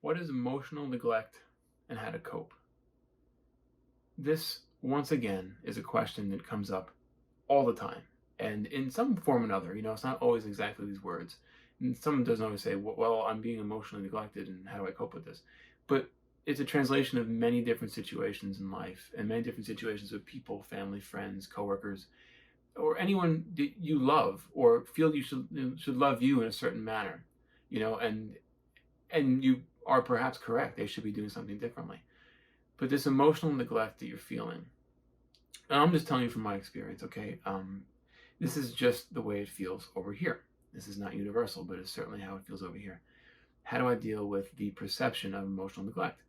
What is emotional neglect and how to cope? This, once again, is a question that comes up all the time. And in some form or another, it's not always exactly these words. And someone doesn't always say, well, I'm being emotionally neglected and how do I cope with this? But it's a translation of many different situations in life and many different situations with people, family, friends, coworkers, or anyone that you love or feel should love you in a certain manner, and you are perhaps correct. They should be doing something differently. But this emotional neglect that you're feeling, and I'm just telling you from my experience, okay? This is just the way it feels over here. This is not universal, but it's certainly how it feels over here. How do I deal with the perception of emotional neglect?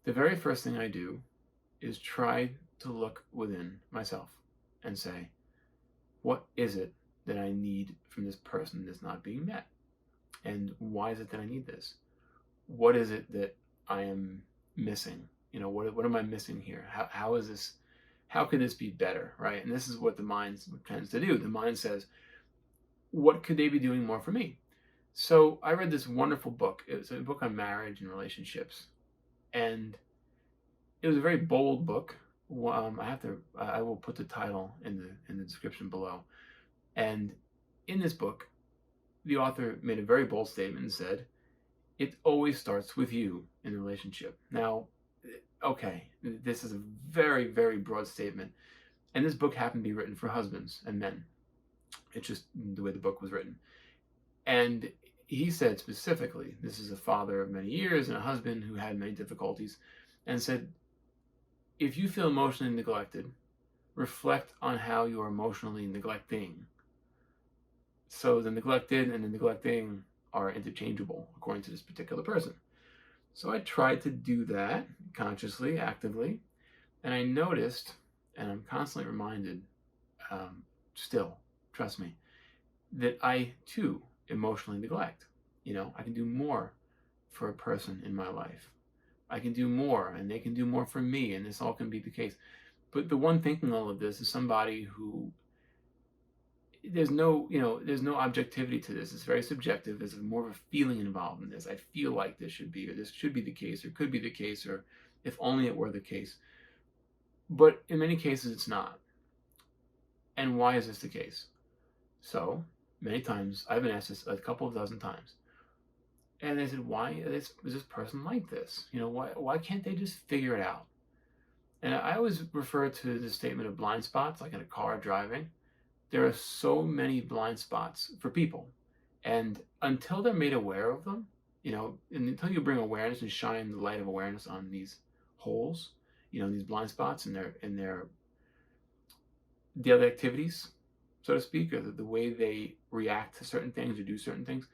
The very first thing I do is try to look within myself and say, what is it that I need from this person that's not being met? And why is it that I need this? What is it that I am missing? What am I missing here? How is this? How could this be better, right? And this is what the mind tends to do. The mind says, what could they be doing more for me? So I read this wonderful book. It was a book on marriage and relationships, and it was a very bold book. I will put the title in the description below. And in this book, the author made a very bold statement and said, it always starts with you in a relationship. Now, okay, this is a very, very broad statement. And this book happened to be written for husbands and men. It's just the way the book was written. And he said specifically, this is a father of many years and a husband who had many difficulties, and said, if you feel emotionally neglected, reflect on how you are emotionally neglecting. So the neglected and the neglecting are interchangeable according to this particular person. So I tried to do that consciously, actively, and I noticed, and I'm constantly reminded, still, trust me, that I too emotionally neglect. I can do more for a person in my life. I can do more, and they can do more for me, and this all can be the case. But the one thinking all of this is somebody who there's no objectivity to this. It's very subjective. There's more of a feeling involved in this. I feel like this should be, or this should be the case, or could be the case, or if only it were the case. But in many cases, it's not. And why is this the case? So many times, I've been asked this a couple of dozen times, and they said, "Why is this person like this? Why can't they just figure it out?" And I always refer to the statement of blind spots, like in a car driving. There are so many blind spots for people. And until they're made aware of them, and until you bring awareness and shine the light of awareness on these holes, these blind spots in their daily activities, so to speak, or the way they react to certain things or do certain things,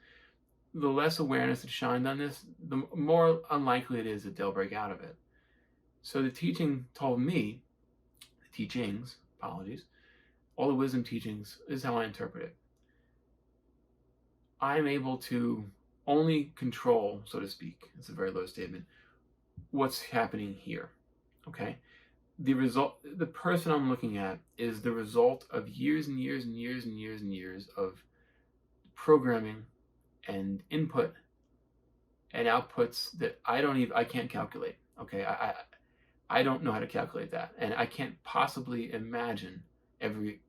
the less awareness that's shined on this, the more unlikely it is that they'll break out of it. So the teaching told me, the teachings, apologies, all the wisdom teachings, is how I interpret it. I'm able to only control, so to speak, it's a very low statement, what's happening here. Okay? The person I'm looking at is the result of years and years and years and years and years of programming and input and outputs that I can't calculate. Okay? I don't know how to calculate that. And I can't possibly imagine every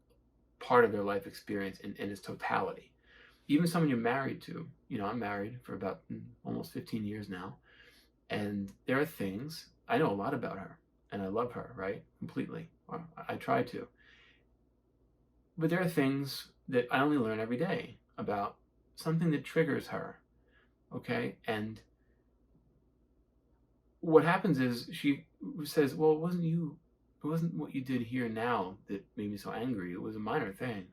part of their life experience in its totality. Even someone you're married to, I'm married for about almost 15 years now, and there are things, I know a lot about her, and I love her, right? Completely. Or I try to. But there are things that I only learn every day about something that triggers her, okay? And what happens is she says, well, it wasn't what you did here now that made me so angry. It was a minor thing.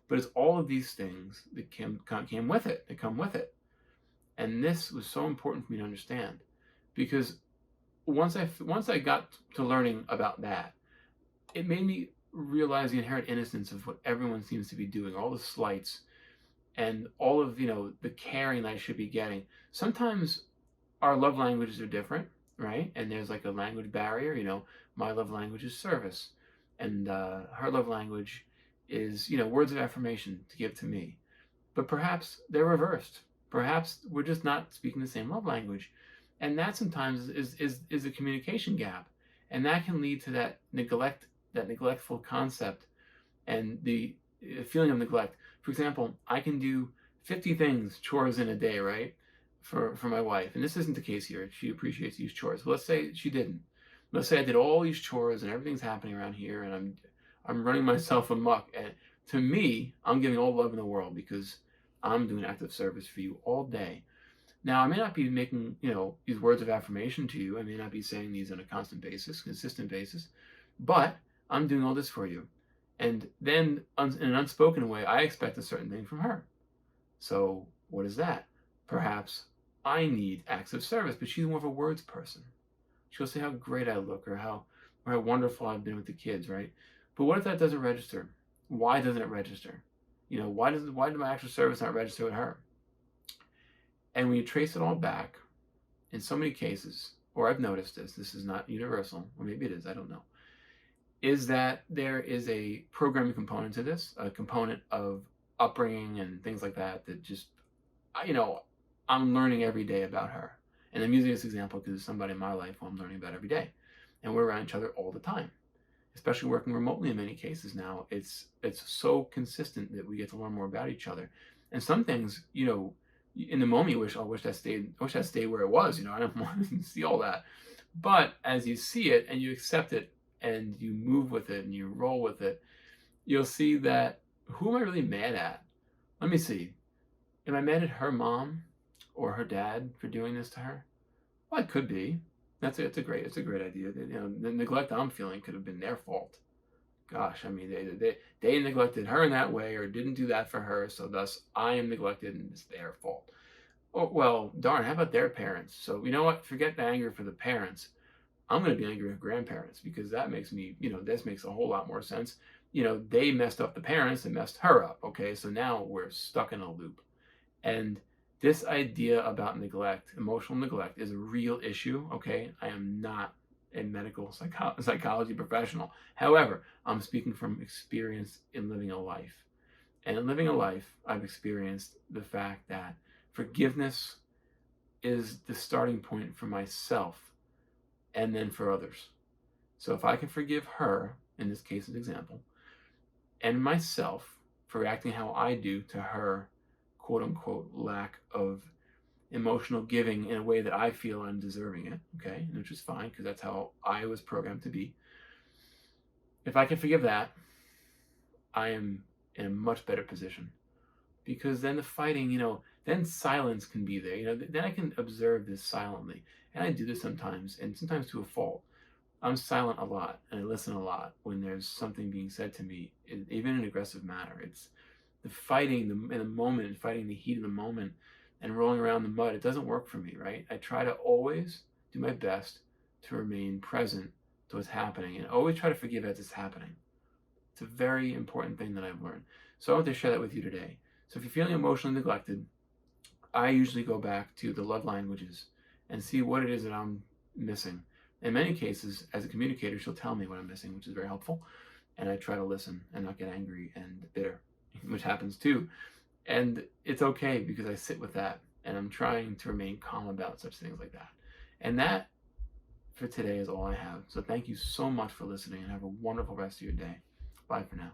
But it's all of these things that came with it, that come with it. And this was so important for me to understand, because once I got to learning about that, it made me realize the inherent innocence of what everyone seems to be doing, all the slights and all of the caring that I should be getting. Sometimes our love languages are different, right? And there's like a language barrier. My love language is service, and her love language is words of affirmation to give to me. But perhaps they're reversed. Perhaps we're just not speaking the same love language. And that sometimes is a communication gap. And that can lead to that neglect, that neglectful concept and the feeling of neglect. For example, I can do 50 things, chores in a day, right? For my wife. And this isn't the case here. She appreciates these chores. But let's say she didn't. Let's say I did all these chores and everything's happening around here and I'm running myself amok. And to me, I'm giving all love in the world because I'm doing active service for you all day. Now, I may not be making, these words of affirmation to you. I may not be saying these on a constant basis, consistent basis, but I'm doing all this for you. And then in an unspoken way, I expect a certain thing from her. So what is that? Perhaps I need acts of service, but she's more of a words person. She'll say how great I look or how wonderful I've been with the kids, right? But what if that doesn't register? Why doesn't it register? Why did my acts of service not register with her? And when you trace it all back, in so many cases, or I've noticed this is not universal, or maybe it is, I don't know, is that there is a programming component to this, a component of upbringing and things like that just, I'm learning every day about her. And I'm using this example because it's somebody in my life who I'm learning about every day. And we're around each other all the time, especially working remotely in many cases now. It's so consistent that we get to learn more about each other. And some things, in the moment you wish that stayed where it was, I don't want to see all that. But as you see it and you accept it and you move with it and you roll with it, you'll see that, who am I really mad at? Let me see. Am I mad at her mom or her dad for doing this to her? Well, it could be. It's a great idea. The neglect I'm feeling could have been their fault. Gosh, I mean, they neglected her in that way or didn't do that for her, so thus I am neglected and it's their fault. Oh, well, darn, how about their parents? So, you know what? Forget the anger for the parents. I'm going to be angry with grandparents because that makes me, this makes a whole lot more sense. They messed up the parents and messed her up. Okay, so now we're stuck in a loop. And this idea about neglect, emotional neglect, is a real issue. Okay, I am not a medical psychology professional. However, I'm speaking from experience in living a life. And in living a life, I've experienced the fact that forgiveness is the starting point for myself and then for others. So if I can forgive her, in this case, an example, and myself for reacting how I do to her quote unquote lack of emotional giving in a way that I feel I'm deserving it, okay, which is fine because that's how I was programmed to be. If I can forgive that, I am in a much better position because then the fighting, then silence can be there. Then I can observe this silently, and I do this sometimes, and sometimes to a fault. I'm silent a lot and I listen a lot when there's something being said to me, even in an aggressive manner. It's the fighting in the moment, fighting the heat of the moment and rolling around the mud. It doesn't work for me, right? I try to always do my best to remain present to what's happening and always try to forgive as it's happening. It's a very important thing that I've learned. So I want to share that with you today. So if you're feeling emotionally neglected, I usually go back to the love languages and see what it is that I'm missing. In many cases, as a communicator, she'll tell me what I'm missing, which is very helpful. And I try to listen and not get angry and bitter, which happens too. And it's okay because I sit with that and I'm trying to remain calm about such things like that. And that for today is all I have. So thank you so much for listening and have a wonderful rest of your day. Bye for now.